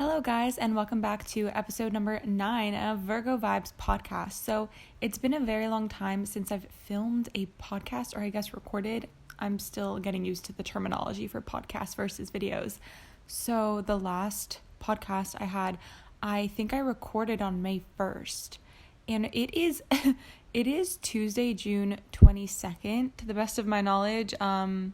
Hello, guys, and welcome back to episode number 9 of Virgo Vibes Podcast. So, it's been a very long time since I've filmed a podcast, or I guess recorded. I'm still getting used to the terminology for podcasts versus videos. So, the last podcast I had, I think I recorded on May 1st, and it is it is Tuesday, June 22nd, to the best of my knowledge. It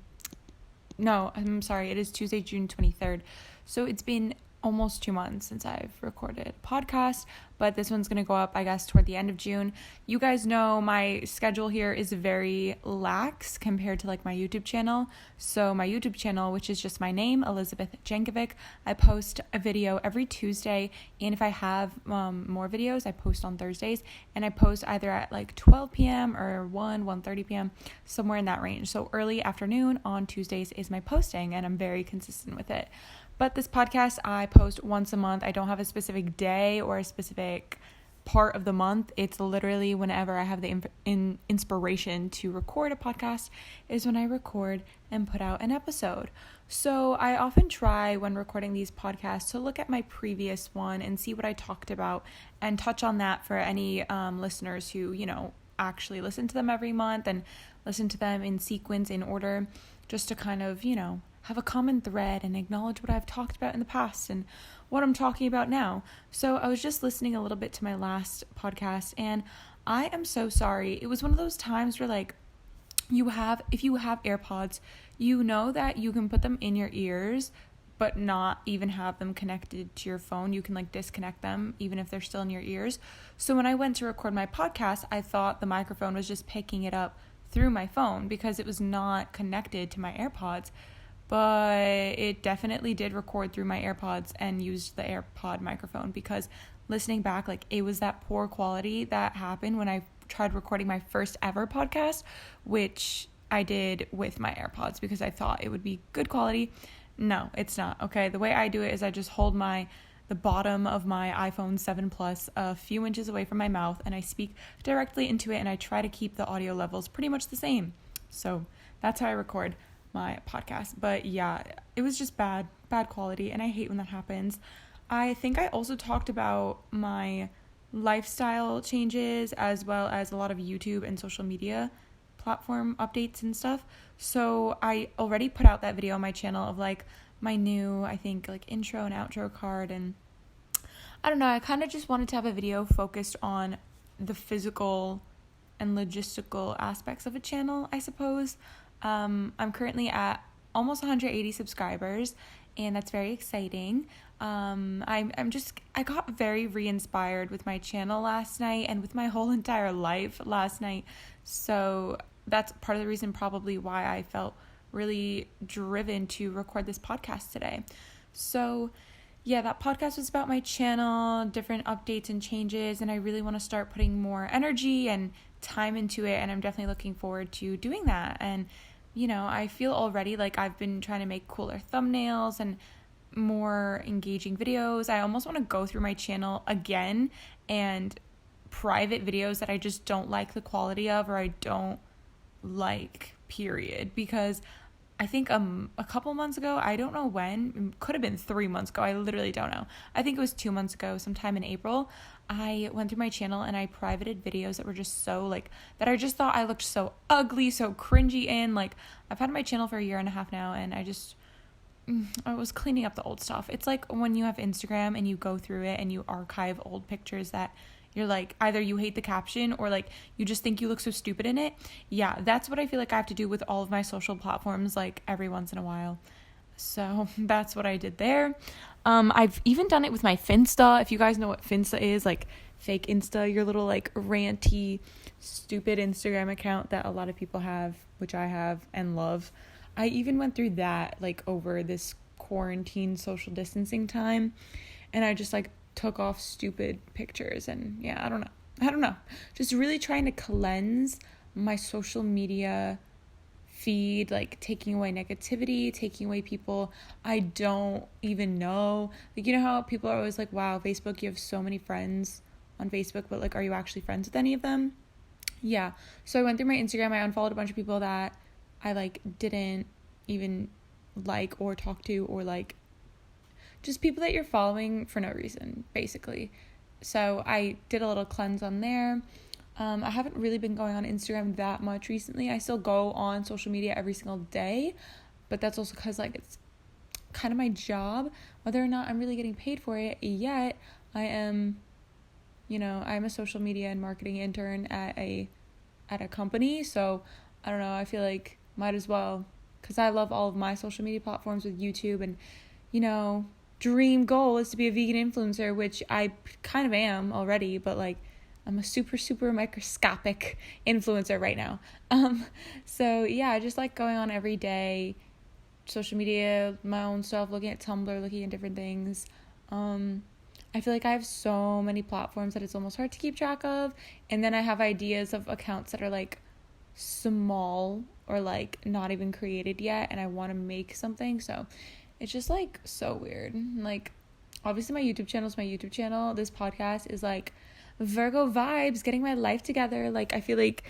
is Tuesday, June 23rd. So, it's been almost 2 months since I've recorded a podcast, but this one's going to go up, I guess, toward the end of June. You guys know my schedule here is very lax compared to like my YouTube channel. So my YouTube channel, which is just my name, Elizabeth Jankovic, I post a video every Tuesday, and if I have more videos, I post on Thursdays, and I post either at like 12 p.m. or 1:30 p.m., somewhere in that range. So early afternoon on Tuesdays is my posting, and I'm very consistent with it. But this podcast, I post once a month. I don't have a specific day or a specific part of the month. It's literally whenever I have the inspiration to record a podcast is when I record and put out an episode. So I often try when recording these podcasts to look at my previous one and see what I talked about and touch on that for any listeners who, actually listen to them every month and listen to them in sequence, in order, just to kind of, have a common thread and acknowledge what I've talked about in the past and what I'm talking about now. So I was just listening a little bit to my last podcast, and I am so sorry. It was one of those times where if you have AirPods, you know that you can put them in your ears but not even have them connected to your phone. You can disconnect them even if they're still in your ears. So when I went to record my podcast, I thought the microphone was just picking it up through my phone because it was not connected to my AirPods. But it definitely did record through my AirPods and used the AirPod microphone, because listening back, it was that poor quality that happened when I tried recording my first ever podcast, which I did with my AirPods because I thought it would be good quality. No, it's not. Okay, the way I do it is I just hold the bottom of my iPhone 7 Plus a few inches away from my mouth, and I speak directly into it, and I try to keep the audio levels pretty much the same. So that's how I record my podcast. But yeah, it was just bad quality, and I hate when that happens. I think I also talked about my lifestyle changes as well as a lot of YouTube and social media platform updates and stuff. So I already put out that video on my channel of my new, I think, intro and outro card, and I don't know, I kind of just wanted to have a video focused on the physical and logistical aspects of a channel, I suppose. I'm currently at almost 180 subscribers, and that's very exciting. I got very re-inspired with my channel last night and with my whole entire life last night. So that's part of the reason probably why I felt really driven to record this podcast today. So yeah, that podcast was about my channel, different updates and changes, and I really want to start putting more energy and time into it, and I'm definitely looking forward to doing that. And I feel already like I've been trying to make cooler thumbnails and more engaging videos. I almost want to go through my channel again and private videos that I just don't like the quality of, or I don't like, period, because I think a couple months ago, I don't know when, it could have been 3 months ago, I literally don't know. I think it was 2 months ago, sometime in April, I went through my channel and I privated videos that were just so that I just thought I looked so ugly, so cringy in. I've had my channel for 1.5 years now, and I was cleaning up the old stuff. It's like when you have Instagram and you go through it and you archive old pictures that you're either you hate the caption or you just think you look so stupid in it. Yeah, that's what I feel like I have to do with all of my social platforms every once in a while. So that's what I did there. I've even done it with my Finsta. If you guys know what Finsta is, fake Insta, your little ranty, stupid Instagram account that a lot of people have, which I have and love. I even went through that over this quarantine social distancing time, and I just took off stupid pictures, and yeah, I don't know, just really trying to cleanse my social media feed, taking away negativity, taking away people I don't even know. How people are always wow, Facebook, you have so many friends on Facebook, but are you actually friends with any of them? Yeah, so I went through my Instagram, I unfollowed a bunch of people that I didn't even or talk to, or just people that you're following for no reason, basically. So I did a little cleanse on there. I haven't really been going on Instagram that much recently. I still go on social media every single day, but that's also because like it's kind of my job. Whether or not I'm really getting paid for it yet, I'm a social media and marketing intern at a company. So I don't know, I feel like might as well, because I love all of my social media platforms with YouTube, and dream goal is to be a vegan influencer, which I kind of am already, but like I'm a super, super microscopic influencer right now. So yeah, I just like going on every day, social media, my own stuff, looking at Tumblr, looking at different things. I feel like I have so many platforms that it's almost hard to keep track of. And then I have ideas of accounts that are like small or like not even created yet, and I want to make something. So it's just like so weird. Like obviously my YouTube channel is my YouTube channel. This podcast is like Virgo Vibes, getting my life together. Like I feel like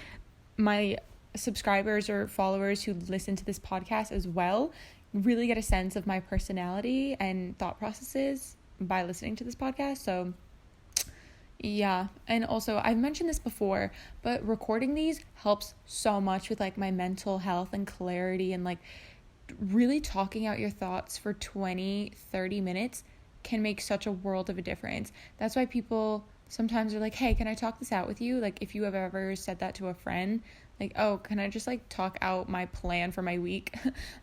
my subscribers or followers who listen to this podcast as well really get a sense of my personality and thought processes by listening to this podcast. So yeah, and also I've mentioned this before, but recording these helps so much with like my mental health and clarity, and like really talking out your thoughts for 20-30 minutes can make such a world of a difference. That's why people sometimes are like, hey, can I talk this out with you? Like if you have ever said that to a friend, like, oh, can I just like talk out my plan for my week?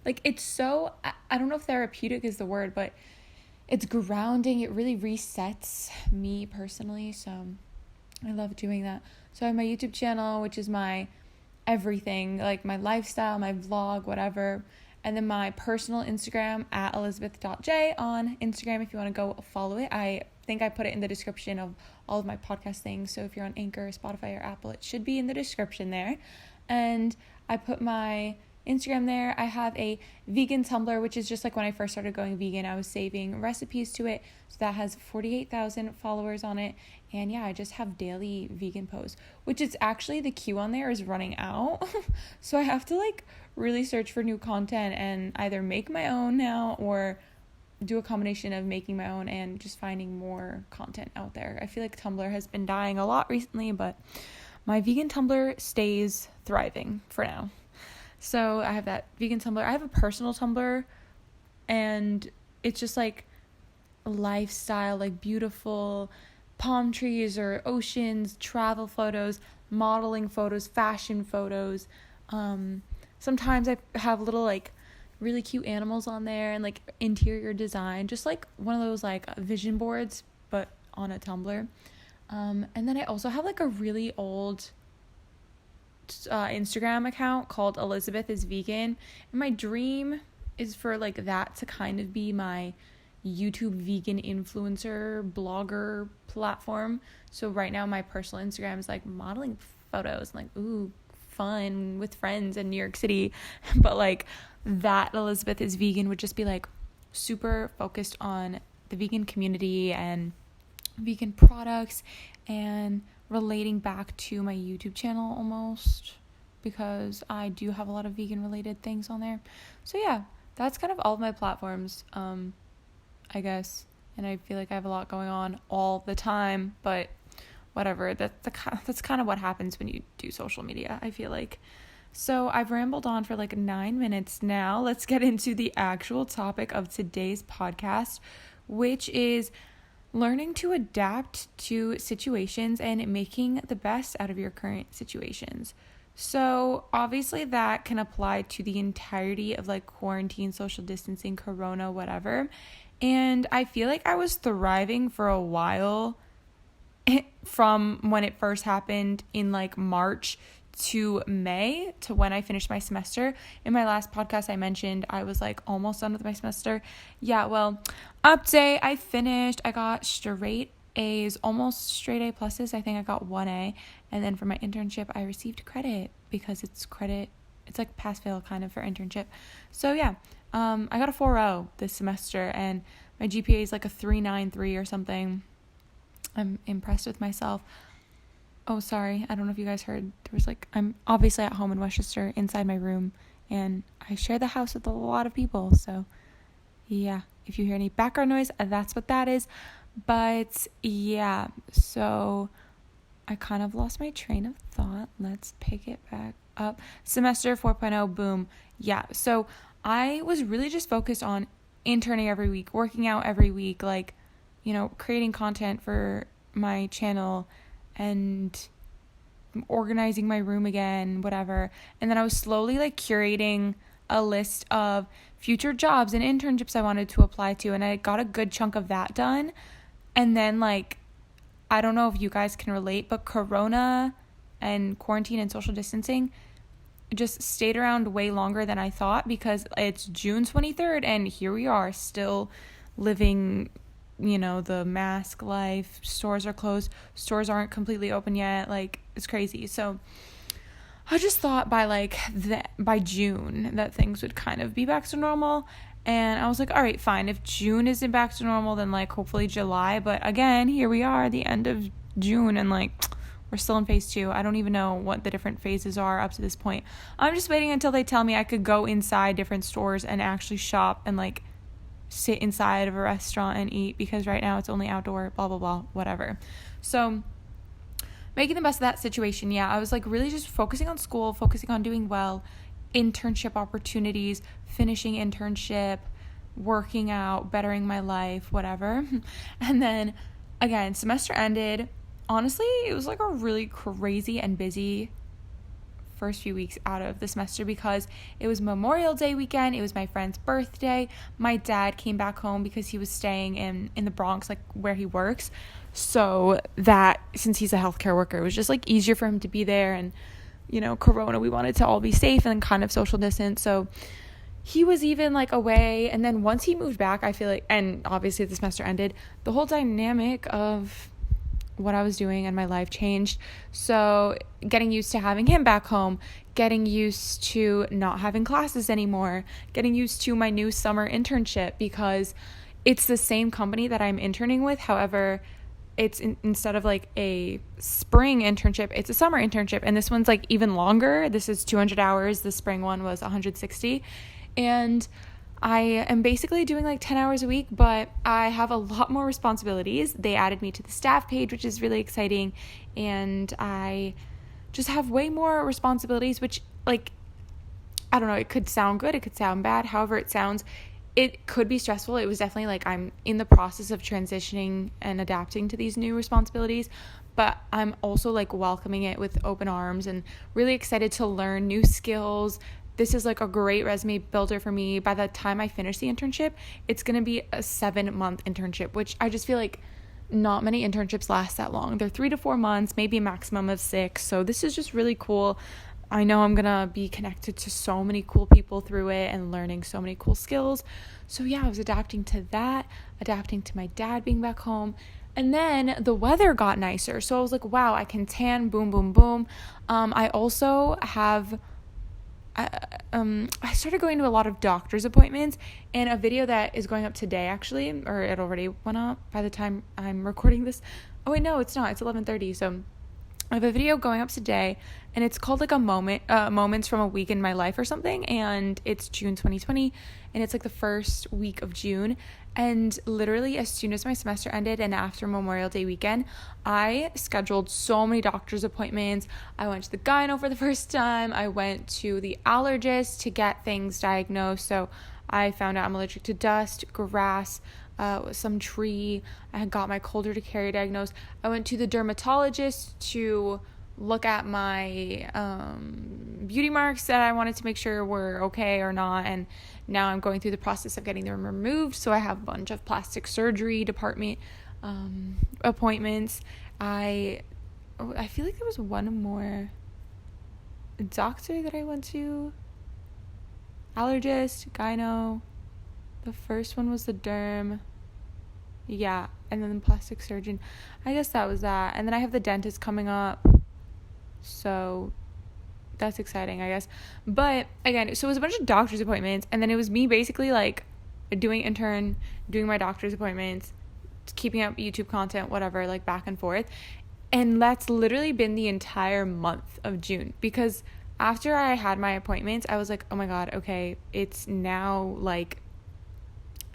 Like it's so, I don't know if therapeutic is the word, but it's grounding. It really resets me personally. So I love doing that. So I have my YouTube channel, which is my everything, like my lifestyle, my vlog, whatever. And then my personal Instagram at elizabeth.j on Instagram if you want to go follow it. I think I put it in the description of all of my podcast things. So if you're on Anchor, Spotify, or Apple, it should be in the description there. And I put my Instagram there. I have a vegan Tumblr, which is just like when I first started going vegan, I was saving recipes to it. So that has 48,000 followers on it. And yeah, I just have daily vegan posts, which is actually the queue on there is running out. So I have to like really search for new content and either make my own now or do a combination of making my own and just finding more content out there. I feel like Tumblr has been dying a lot recently, but my vegan Tumblr stays thriving for now. So I have that vegan Tumblr. I have a personal Tumblr, and it's just like lifestyle, like beautiful palm trees or oceans, travel photos, modeling photos, fashion photos. Sometimes I have little like really cute animals on there and like interior design, just like one of those like vision boards, but on a Tumblr. And then I also have like a really old Instagram account called Elizabeth is Vegan, and my dream is for like that to kind of be my YouTube vegan influencer blogger platform. So right now my personal Instagram is like modeling photos, like ooh, fun with friends in New York City. But like that Elizabeth is Vegan would just be like super focused on the vegan community and vegan products and relating back to my YouTube channel almost, because I do have a lot of vegan related things on there. So yeah, that's kind of all of my platforms, I guess. And I feel like I have a lot going on all the time, but whatever. That's kind of what happens when you do social media, I feel like. So I've rambled on for like 9 minutes now. Let's get into the actual topic of today's podcast, which is learning to adapt to situations and making the best out of your current situations. So obviously that can apply to the entirety of like quarantine, social distancing, corona, whatever. And I feel like I was thriving for a while from when it first happened in like March to May to when I finished my semester. In my last podcast I mentioned I was like almost done with my semester. Yeah, well, update, I finished. I got straight A's, almost straight A pluses. I think I got 1A. And then for my internship I received credit because it's like pass fail kind of for internship. So yeah, I got a 4.0 this semester and my GPA is like a 3.93 or something. I'm impressed with myself. Oh, sorry. I don't know if you guys heard. I'm obviously at home in Westchester inside my room, and I share the house with a lot of people. So, yeah, If you hear any background noise, that's what that is. But yeah, so I kind of lost my train of thought. Let's pick it back up. Semester 4.0, boom. Yeah, so I was really just focused on interning every week, working out every week, like, creating content for my channel and organizing my room again, whatever. And then I was slowly like curating a list of future jobs and internships I wanted to apply to, and I got a good chunk of that done. And then like, I don't know if you guys can relate, but Corona and quarantine and social distancing just stayed around way longer than I thought, because it's June 23rd and here we are still living, the mask life. Stores are closed. Stores aren't completely open yet. Like, it's crazy. So I just thought by June that things would kind of be back to normal. And I was like, all right, fine. If June isn't back to normal, then like hopefully July. But again, here we are, the end of June, and like we're still in phase 2. I don't even know what the different phases are up to this point. I'm just waiting until they tell me I could go inside different stores and actually shop and like sit inside of a restaurant and eat, because right now it's only outdoor, blah, blah, blah, whatever. So making the best of that situation. Yeah, I was like really just focusing on school, focusing on doing well, internship opportunities, finishing internship, working out, bettering my life, whatever. And then again, semester ended. Honestly, it was like a really crazy and busy first few weeks out of the semester, because it was Memorial Day weekend. It was my friend's birthday. My dad came back home because he was staying in the Bronx, like where he works. So that, since he's a healthcare worker, it was just like easier for him to be there. And Corona, we wanted to all be safe and kind of social distance. So he was even like away. And then once he moved back, I feel like, and obviously the semester ended, the whole dynamic of what I was doing and my life changed. So getting used to having him back home, getting used to not having classes anymore, getting used to my new summer internship, because it's the same company that I'm interning with. However, it's instead of like a spring internship, it's a summer internship. And this one's like even longer. This is 200 hours. The spring one was 160. And I am basically doing like 10 hours a week, but I have a lot more responsibilities. They added me to the staff page, which is really exciting. And I just have way more responsibilities, which like, I don't know, it could sound good, it could sound bad. However it sounds, it could be stressful. It was definitely like I'm in the process of transitioning and adapting to these new responsibilities, but I'm also like welcoming it with open arms and really excited to learn new skills. This is like a great resume builder for me. By the time I finish the internship, it's going to be a 7-month internship, which I just feel like not many internships last that long. They're 3 to 4 months, maybe a maximum of 6. So this is just really cool. I know I'm going to be connected to so many cool people through it and learning so many cool skills. So yeah, I was adapting to that, adapting to my dad being back home. And then the weather got nicer. So I was like, wow, I can tan, boom, boom, boom. I also have... I started going to a lot of doctor's appointments, and a video that is going up today actually, or it already went up by the time I'm recording this. Oh wait, no, it's not. It's 11:30. So I have a video going up today, and it's called like moments from a week in my life or something, and it's June 2020, and it's like the first week of June. And literally as soon as my semester ended and after Memorial Day weekend, I scheduled so many doctor's appointments. I went to the gyno for the first time. I went to the allergist to get things diagnosed. So I found out I'm allergic to dust, grass, some tree. I had got my cold urticaria diagnosed. I went to the dermatologist to look at my beauty marks that I wanted to make sure were okay or not, and now I'm going through the process of getting them removed. So I have a bunch of plastic surgery department appointments. I feel like there was one more doctor that I went to. Allergist, gyno. The first one was the derm. Yeah, and then the plastic surgeon. I guess that was that. And then I have the dentist coming up. So that's exciting, I guess. But again, so it was a bunch of doctor's appointments, and then it was me basically like doing my doctor's appointments, keeping up YouTube content, whatever, like back and forth. And that's literally been the entire month of June, because after I had my appointments, I was like, oh my God, okay, it's now like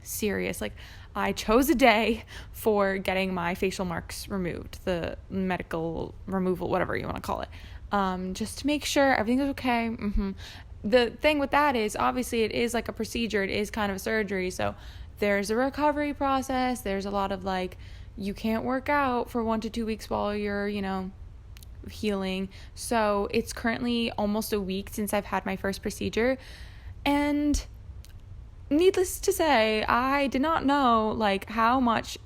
serious. Like, I chose a day for getting my facial marks removed, the medical removal, whatever you want to call it, just to make sure everything is okay. The thing with that is, obviously, it is like a procedure. It is kind of a surgery. So there's a recovery process. There's a lot of like, you can't work out for 1 to 2 weeks while you're, healing. So it's currently almost a week since I've had my first procedure. And needless to say, I did not know like how much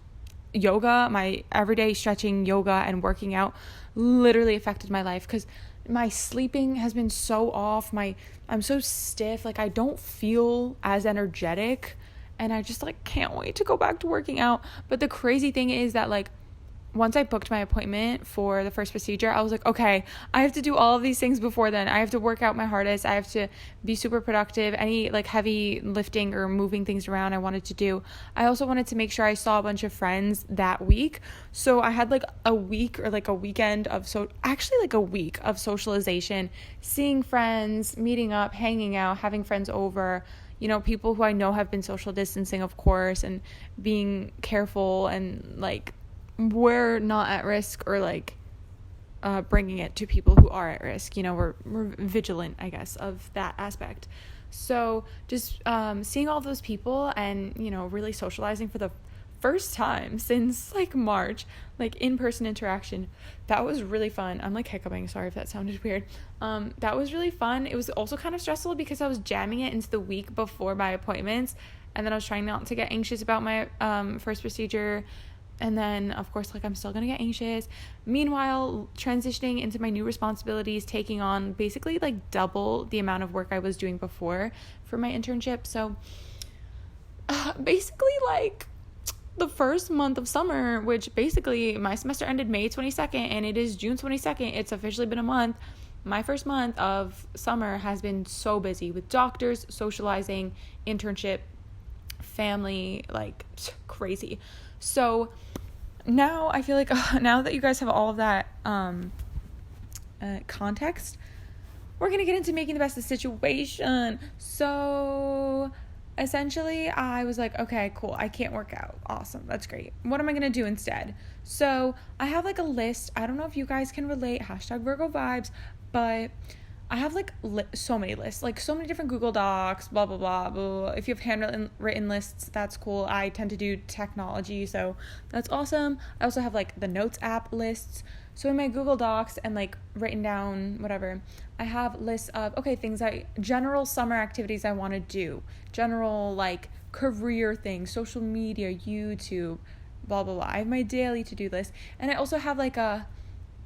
yoga, my everyday stretching yoga and working out literally affected my life, because my sleeping has been so off. I'm so stiff. Like, I don't feel as energetic, and I just like can't wait to go back to working out. But the crazy thing is that like, once I booked my appointment for the first procedure, I was like, okay, I have to do all of these things before then. I have to work out my hardest. I have to be super productive. Any like heavy lifting or moving things around I wanted to do. I also wanted to make sure I saw a bunch of friends that week. So I had like a week or like a weekend of a week of socialization, seeing friends, meeting up, hanging out, having friends over, people who I know have been social distancing, of course, and being careful and like, we're not at risk, or like bringing it to people who are at risk. We're vigilant, I guess, of that aspect. So just seeing all those people and really socializing for the first time since like March, like in-person interaction, that was really fun. I'm like hiccuping, sorry if that sounded weird. That was really fun. It was also kind of stressful because I was jamming it into the week before my appointments, and then I was trying not to get anxious about my first procedure. And then, of course, like, I'm still going to get anxious. Meanwhile, transitioning into my new responsibilities, taking on basically, like, double the amount of work I was doing before for my internship. So, basically, like, the first month of summer, which basically my semester ended May 22nd, and it is June 22nd. It's officially been a month. My first month of summer has been so busy with doctors, socializing, internship, family, like, crazy. So now I feel like now that you guys have all of that context, we're going to get into making the best of the situation. So essentially I was like, okay, cool. I can't work out. Awesome. That's great. What am I going to do instead? So I have like a list. I don't know if you guys can relate, #Virgo Vibes, but I have like so many lists, like so many different Google Docs, blah, blah, blah, blah. If you have handwritten lists, that's cool. I tend to do technology, so that's awesome. I also have like the Notes app lists. So in my Google Docs and like written down, whatever, I have lists of, okay, general summer activities I want to do, general like career things, social media, YouTube, blah, blah, blah. I have my daily to-do list. And I also have like a,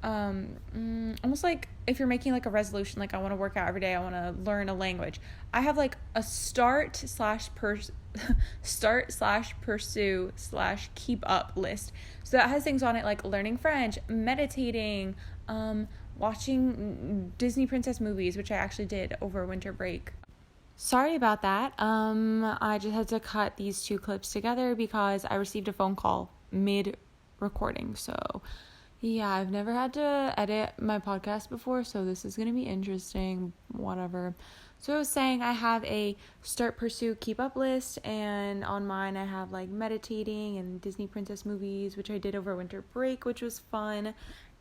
almost like if you're making like a resolution, like I want to work out every day, I want to learn a language, I have like a start/pursue/keep up list. So that has things on it like learning French, meditating, watching Disney princess movies, which I actually did over winter break. Sorry about that. I just had to cut these 2 clips together because I received a phone call mid recording. So yeah, I've never had to edit my podcast before, so this is going to be interesting, whatever. So I was saying I have a start, pursue, keep up list, and on mine I have like meditating and Disney princess movies, which I did over winter break, which was fun,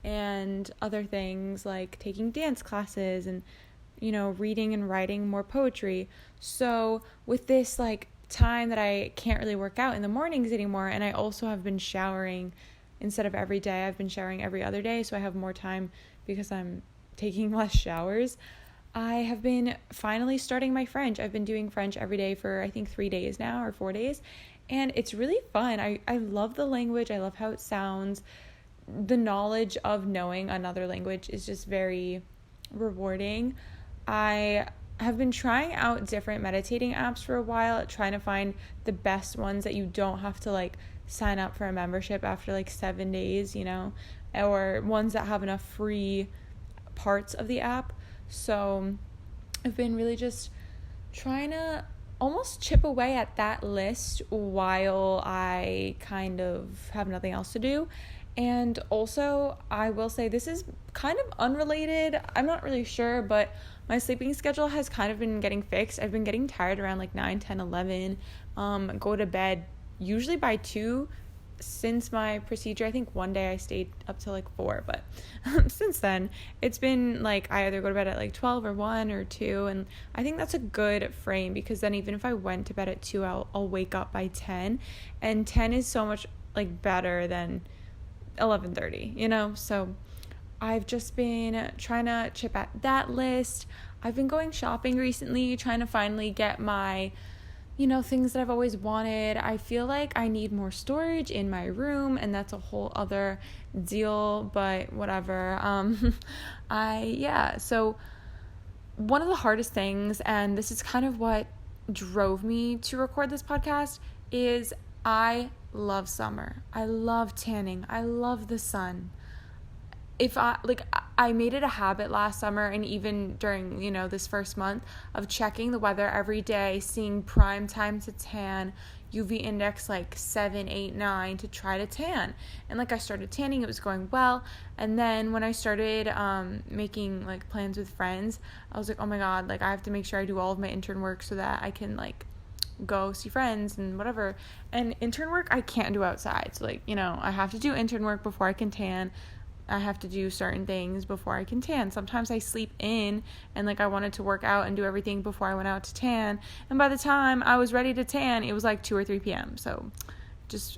and other things like taking dance classes and, reading and writing more poetry. So with this like time that I can't really work out in the mornings anymore, and I also have been showering instead of every day, I've been showering every other day, so I have more time because I'm taking less showers. I have been finally starting my French. I've been doing French every day for I think 3 days now, or 4 days, and it's really fun. I love the language. I love how it sounds. The knowledge of knowing another language is just very rewarding. I have been trying out different meditating apps for a while, trying to find the best ones that you don't have to like sign up for a membership after like 7 days, or ones that have enough free parts of the app. So I've been really just trying to almost chip away at that list while I kind of have nothing else to do. And also, I will say this is kind of unrelated. I'm not really sure, but my sleeping schedule has kind of been getting fixed. I've been getting tired around like 9, 10, 11. Go to bed usually by 2. Since my procedure, I think one day I stayed up till like 4, but since then it's been like I either go to bed at like 12 or 1 or 2, and I think that's a good frame, because then even if I went to bed at 2, I'll wake up by 10, and 10 is so much like better than 11:30, so I've just been trying to chip at that list. I've been going shopping recently, trying to finally get my things that I've always wanted. I feel like I need more storage in my room, and that's a whole other deal, but whatever. So one of the hardest things, and this is kind of what drove me to record this podcast, is I love summer. I love tanning. I love the sun. If I made it a habit last summer, and even during, this first month, of checking the weather every day, seeing prime time to tan, UV index like 7, 8, 9 to try to tan. And I started tanning, it was going well. And then when I started making like plans with friends, I was like, oh my God, I have to make sure I do all of my intern work so that I can go see friends and whatever. And intern work I can't do outside. So I have to do intern work before I can tan. I have to do certain things before I can tan. Sometimes I sleep in, and I wanted to work out and do everything before I went out to tan. And by the time I was ready to tan, it was 2 or 3 p.m. So just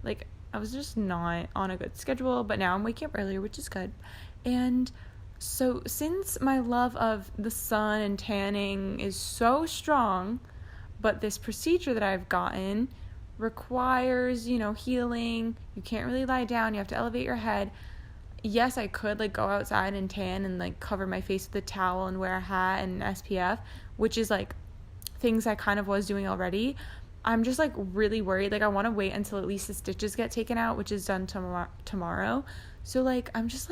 I was just not on a good schedule, but now I'm waking up earlier, which is good. And so since my love of the sun and tanning is so strong, but this procedure that I've gotten requires, healing. You can't really lie down. You have to elevate your head. Yes, I could go outside and tan and cover my face with a towel and wear a hat and SPF, which is things I kind of was doing already. I'm just really worried. I want to wait until at least the stitches get taken out, which is done tomorrow. So I'm just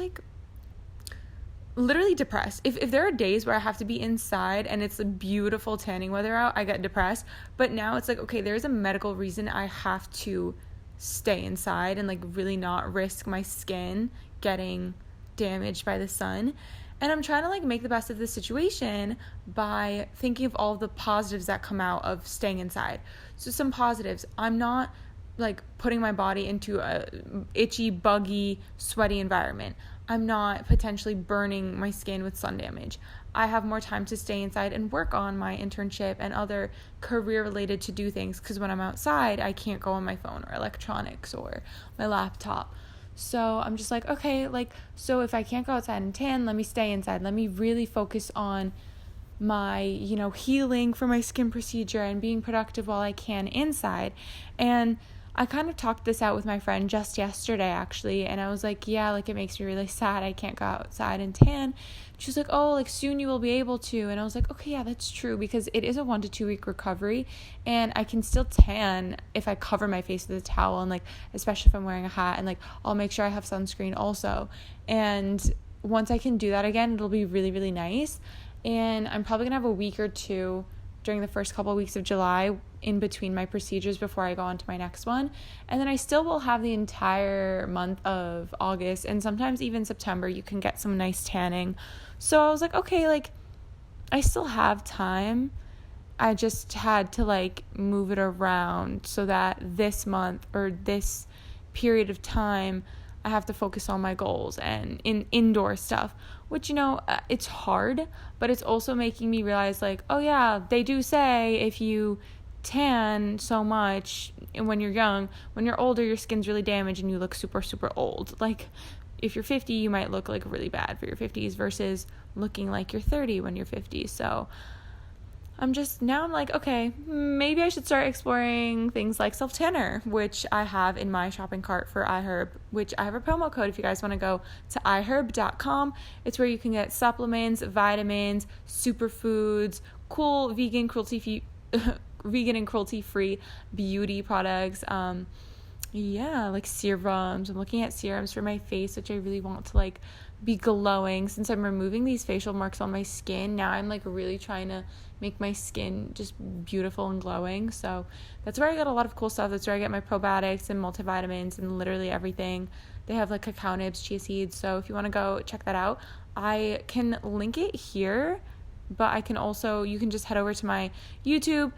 literally depressed. If there are days where I have to be inside and it's a beautiful tanning weather out, I get depressed. But now it's okay, there's a medical reason I have to stay inside and really not risk my skin getting damaged by the sun. And I'm trying to make the best of the situation by thinking of all of the positives that come out of staying inside. So some positives: I'm not putting my body into a itchy, buggy, sweaty environment. I'm not potentially burning my skin with sun damage. I have more time to stay inside and work on my internship and other career-related to-do things, because when I'm outside, I can't go on my phone or electronics or my laptop. So I'm just okay, so if I can't go outside and tan, let me stay inside. Let me really focus on my, healing for my skin procedure and being productive while I can inside. And I kind of talked this out with my friend just yesterday, actually, and I was yeah, it makes me really sad I can't go outside and tan. She's oh, soon you will be able to. And I was okay, yeah, that's true, because it is a 1 to 2 week recovery, and I can still tan if I cover my face with a towel, and especially if I'm wearing a hat, and I'll make sure I have sunscreen also. And once I can do that again, it'll be really, really nice. And I'm probably gonna have a week or two during the first couple of weeks of July in between my procedures before I go on to my next one. And then I still will have the entire month of August, and sometimes even September, you can get some nice tanning. So I was okay, I still have time. I just had to move it around so that this month or this period of time I have to focus on my goals and indoor stuff, which, it's hard, but it's also making me realize oh yeah, they do say if you tan so much when you're young, when you're older, your skin's really damaged and you look super, super old. If you're 50, you might look really bad for your 50s versus looking like you're 30 when you're 50. So I'm okay, maybe I should start exploring things like self-tanner, which I have in my shopping cart for iHerb, which I have a promo code if you guys want to go to iHerb.com. It's where you can get supplements, vitamins, superfoods, cool vegan and cruelty-free beauty products. Serums. I'm looking at serums for my face, which I really want to be glowing. Since I'm removing these facial marks on my skin, now I'm like really trying to make my skin just beautiful and glowing. So that's where I get a lot of cool stuff. That's where I get my probiotics and multivitamins and literally everything. They have like cacao nibs, chia seeds. So if you want to go check that out, I can link it here, but I can also, you can just head over to my YouTube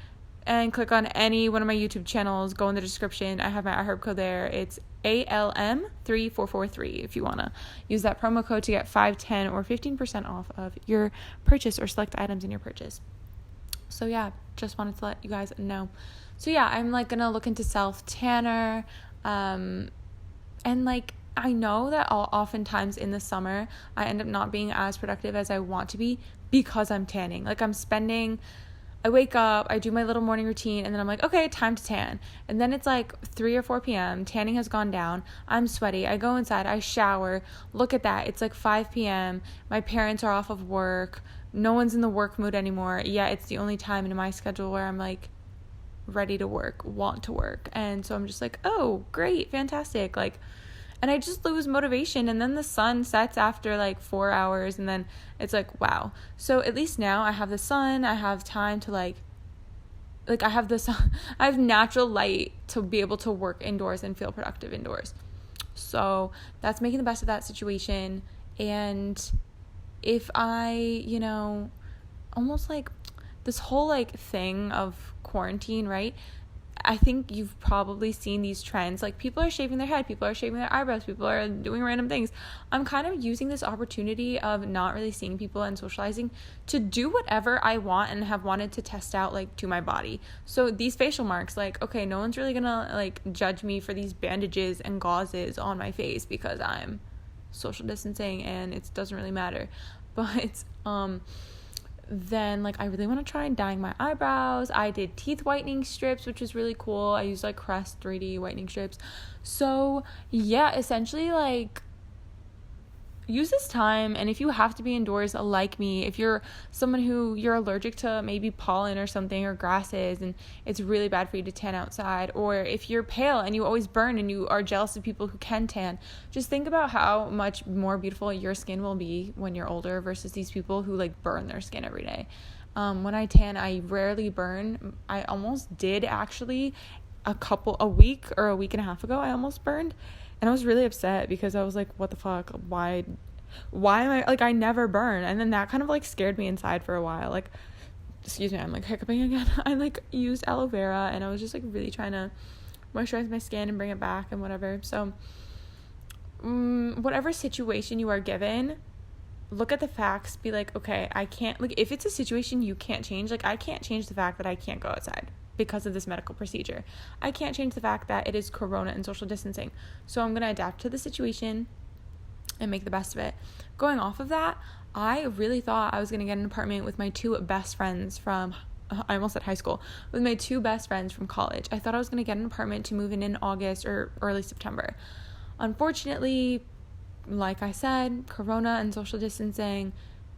and click on any one of my YouTube channels. Go in the description. I have my iHerb code there. It's ALM3443 if you want to use that promo code to get 5, 10, or 15% off of your purchase or select items in your purchase. So yeah, just wanted to let you guys know. So yeah, I'm like gonna look into self-tanner, and like I know that oftentimes in the summer I end up not being as productive as I want to be because I'm tanning. Like I wake up, I do my little morning routine, and then I'm like, okay, time to tan. And then it's like 3 or 4 p.m. Tanning has gone down. I'm sweaty. I go inside. I shower. Look at that. It's like 5 p.m. My parents are off of work. No one's in the work mood anymore. Yeah, it's the only time in my schedule where I'm like ready to work, want to work. And so I'm just like, oh, great, fantastic. Like, and I just lose motivation, and then the sun sets after like 4 hours, and then it's like, wow. So at least now I have the sun, I have time to like I have the sun, I have natural light to be able to work indoors and feel productive indoors. So that's making the best of that situation. And if I, almost like this whole like thing of quarantine, right? I think you've probably seen these trends. Like, people are shaving their head, people are shaving their eyebrows, people are doing random things. I'm kind of using this opportunity of not really seeing people and socializing to do whatever I want and have wanted to test out, like, to my body. So these facial marks, like, okay, no one's really gonna like judge me for these bandages and gauzes on my face because I'm social distancing and it doesn't really matter. But then like I really want to try dyeing my eyebrows. I did teeth whitening strips, which was really cool. I used like Crest 3D whitening strips. So yeah, essentially like use this time, and if you have to be indoors like me, if you're someone who you're allergic to maybe pollen or something or grasses and it's really bad for you to tan outside, or if you're pale and you always burn and you are jealous of people who can tan, just think about how much more beautiful your skin will be when you're older versus these people who like burn their skin every day. When I tan, I rarely burn. I almost did actually a week or a week and a half ago. I almost burned. And I was really upset because I was like, what the fuck? Why am I, like, I never burn. And then that kind of like scared me inside for a while. Like, excuse me, I'm like hiccuping again. I like used aloe vera and I was just like really trying to moisturize my skin and bring it back and whatever. So whatever situation you are given, look at the facts, be like, okay, I can't, like, if it's a situation you can't change, like I can't change the fact that I can't go outside because of this medical procedure. I can't change the fact that it is corona and social distancing. So I'm going to adapt to the situation and make the best of it. Going off of that, I really thought I was going to get an apartment with my 2 best friends from, I almost said high school, with my 2 best friends from college. I thought I was going to get an apartment to move in August or early September. Unfortunately, like I said, corona and social distancing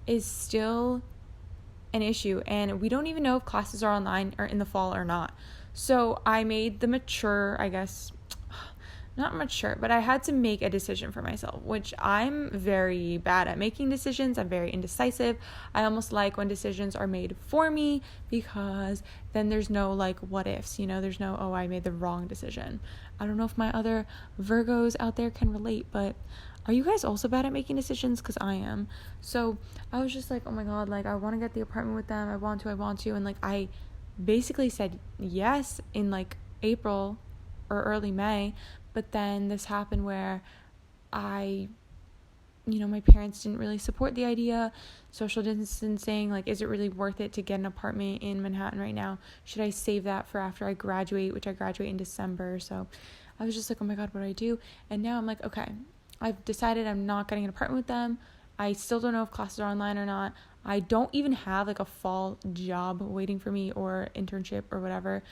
is still an issue, and we don't even know if classes are online or in the fall or not. So I made the mature, I guess, not mature, but I had to make a decision for myself, which I'm very bad at making decisions. I'm very indecisive. I almost like when decisions are made for me because then there's no like what ifs, there's no, oh, I made the wrong decision. I don't know if my other Virgos out there can relate, but are you guys also bad at making decisions? Because I am. So I was just like, oh my God, like I want to get the apartment with them. I want to. And like I basically said yes in like April or early May. But then this happened where my parents didn't really support the idea. Social distancing, like, is it really worth it to get an apartment in Manhattan right now? Should I save that for after I graduate, which I graduate in December? So I was just like, oh my God, what do I do? And now I'm like, okay, I've decided I'm not getting an apartment with them. I still don't know if classes are online or not. I don't even have like a fall job waiting for me or internship or whatever,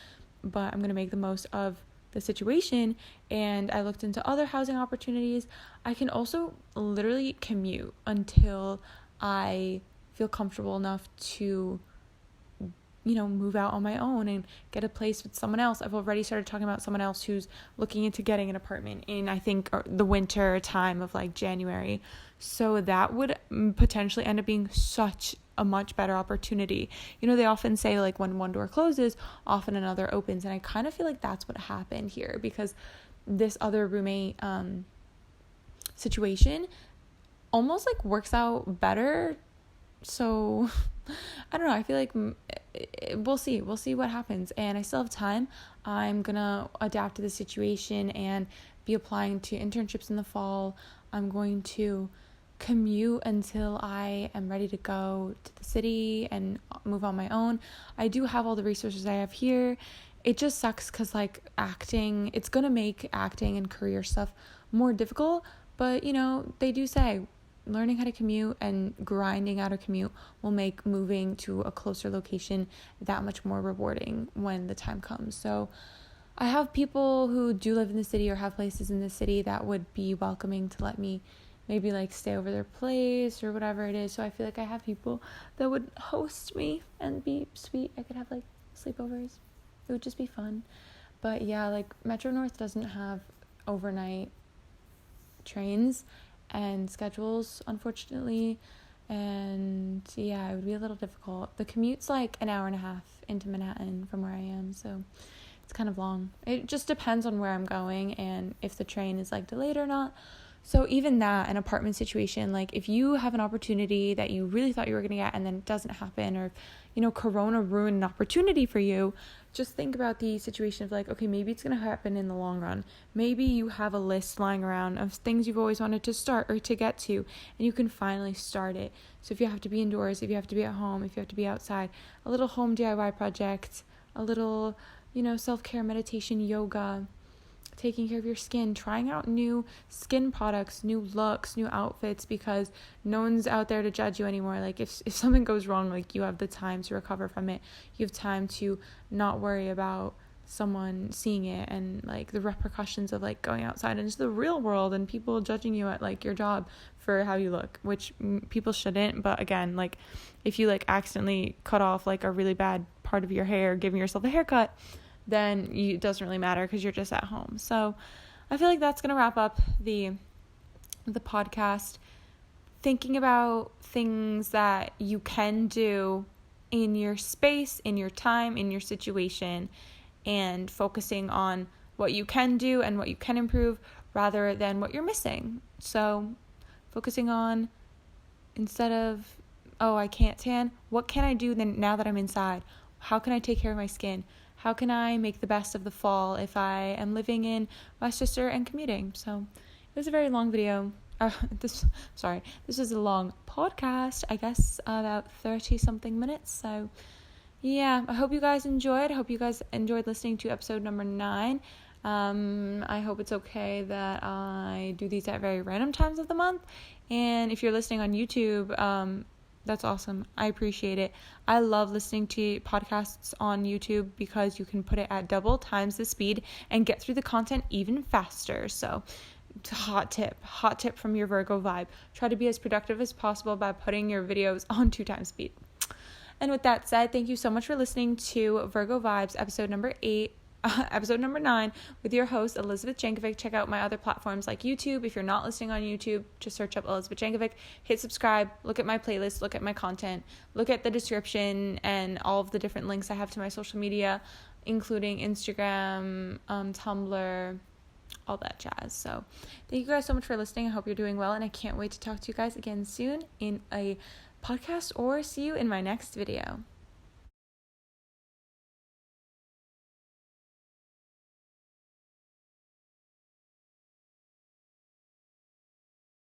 but I'm going to make the most of the situation. And I looked into other housing opportunities. I can also literally commute until I feel comfortable enough to, move out on my own and get a place with someone else. I've already started talking about someone else who's looking into getting an apartment in, I think, the winter time of like January. So that would potentially end up being such a much better opportunity. They often say like when one door closes, often another opens. And I kind of feel like that's what happened here, because this other roommate situation almost like works out better. So I don't know. I feel like we'll see what happens, and I still have time. I'm gonna adapt to the situation and be applying to internships in the fall. I'm going to commute until I am ready to go to the city and move on my own. I do have all the resources I have here. It just sucks because like acting, it's gonna make acting and career stuff more difficult, but they do say learning how to commute and grinding out a commute will make moving to a closer location that much more rewarding when the time comes. So I have people who do live in the city or have places in the city that would be welcoming to let me maybe like stay over their place or whatever it is. So I feel like I have people that would host me and be sweet. I could have like sleepovers. It would just be fun. But yeah, like Metro North doesn't have overnight trains and schedules, unfortunately, and yeah, it would be a little difficult. The commute's like an hour and a half into Manhattan from where I am, so it's kind of long. It just depends on where I'm going and if the train is like delayed or not. So even that, an apartment situation, like if you have an opportunity that you really thought you were going to get and then it doesn't happen, or Corona ruined an opportunity for you, just think about the situation of like, okay, maybe it's going to happen in the long run. Maybe you have a list lying around of things you've always wanted to start or to get to, and you can finally start it. So if you have to be indoors, if you have to be at home, if you have to be outside, a little home DIY project, a little, self-care, meditation, yoga, taking care of your skin, trying out new skin products, new looks, new outfits, because no one's out there to judge you anymore. Like if something goes wrong, like you have the time to recover from it. You have time to not worry about someone seeing it and like the repercussions of like going outside into the real world and people judging you at like your job for how you look, which people shouldn't. But again, like if you like accidentally cut off like a really bad part of your hair, giving yourself a haircut, then it doesn't really matter because you're just at home. So I feel like that's going to wrap up the podcast. Thinking about things that you can do in your space, in your time, in your situation, and focusing on what you can do and what you can improve rather than what you're missing. So focusing on, instead of, oh, I can't tan, what can I do then now that I'm inside? How can I take care of my skin? How can I make the best of the fall if I am living in Westchester and commuting? So it was a very long video. This was a long podcast, I guess, about 30 something minutes. So yeah, I hope you guys enjoyed. I hope you guys enjoyed listening to episode number 9. I hope it's okay that I do these at very random times of the month. And if you're listening on YouTube, that's awesome. I appreciate it. I love listening to podcasts on YouTube because you can put it at double times the speed and get through the content even faster. So hot tip from your Virgo vibe. Try to be as productive as possible by putting your videos on 2 times speed. And with that said, thank you so much for listening to Virgo Vibes, episode number 9 with your host, Elizabeth Jankovic. Check out my other platforms like YouTube. If you're not listening on YouTube, just search up Elizabeth Jankovic, hit subscribe, look at my playlist, look at my content, look at the description and all of the different links I have to my social media, including Instagram, Tumblr, all that jazz. So thank you guys so much for listening. I hope you're doing well, and I can't wait to talk to you guys again soon in a podcast or see you in my next video.